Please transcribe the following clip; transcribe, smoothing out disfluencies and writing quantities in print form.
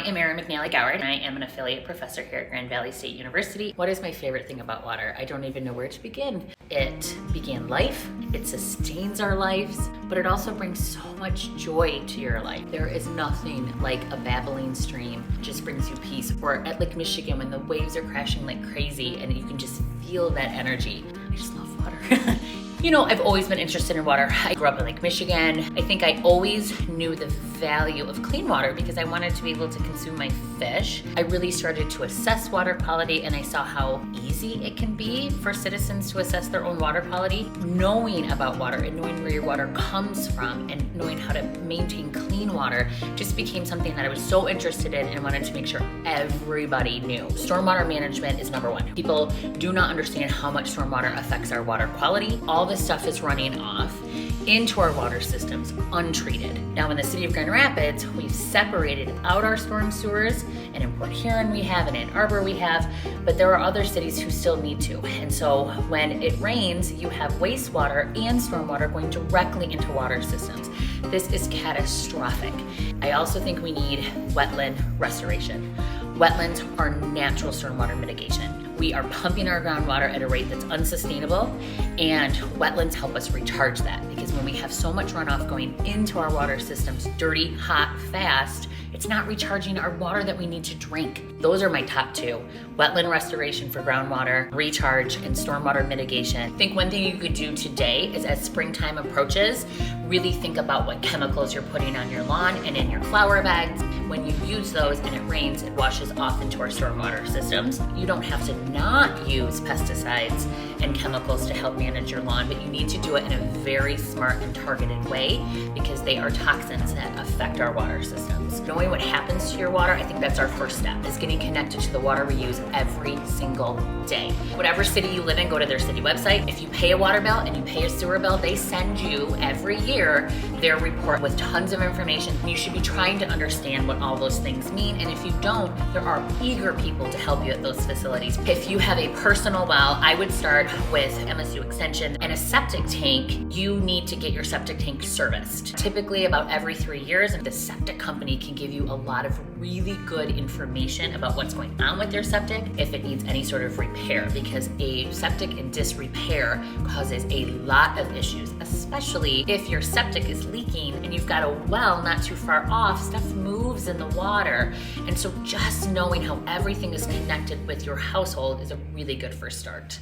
am Erin McNally-Goward, and I am an affiliate professor here at Grand Valley State University. What is my favorite thing about water? I don't even know where to begin. It began life, it sustains our lives, but it also brings so much joy to your life. There is nothing like a babbling stream. It just brings you peace. Or at Lake Michigan when the waves are crashing like crazy and you can just feel that energy. I just love water. You know, I've always been interested in water. I grew up in Lake Michigan. I think I always knew the value of clean water because I wanted to be able to consume my fish. I really started to assess water quality and I saw how easy it can be for citizens to assess their own water quality. Knowing about water and knowing where your water comes from and knowing how to maintain clean water just became something that I was so interested in and wanted to make sure everybody knew. Stormwater management is number one. People do not understand how much stormwater affects our water quality. All this stuff is running off into our water systems untreated. Now in the city of Grand Rapids, we've separated out our storm sewers, and in Port Huron we have, and Ann Arbor we have, but there are other cities who still need to. And so when it rains, you have wastewater and stormwater going directly into water systems. This is catastrophic. I also think we need wetland restoration. Wetlands are natural stormwater mitigation. We are pumping our groundwater at a rate that's unsustainable, and wetlands help us recharge that, because when we have so much runoff going into our water systems, dirty, hot, fast, it's not recharging our water that we need to drink. Those are my top two: wetland restoration for groundwater, recharge, and stormwater mitigation. I think one thing you could do today is, as springtime approaches, really think about what chemicals you're putting on your lawn and in your flower beds. When you use those and it rains, it washes off into our stormwater systems. You don't have to not use pesticides and chemicals to help manage your lawn, but you need to do it in a very smart and targeted way because they are toxins that affect our water systems. Knowing what happens to your water, I think that's our first step, is getting connected to the water we use every single day. Whatever city you live in, go to their city website. If you pay a water bill and you pay a sewer bill, they send you every year their report with tons of information. You should be trying to understand what all those things mean, and if you don't, there are eager people to help you at those facilities. If you have a personal well, I would start with MSU Extension and a septic tank. You need to get your septic tank serviced. Typically about every 3 years, and the septic company can give you a lot of really good information about what's going on with your septic if it needs any sort of repair, because a septic in disrepair causes a lot of issues, especially if your septic is leaking and you've got a well not too far off. Stuff moves in the water, and so just knowing how everything is connected with your household is a really good first start.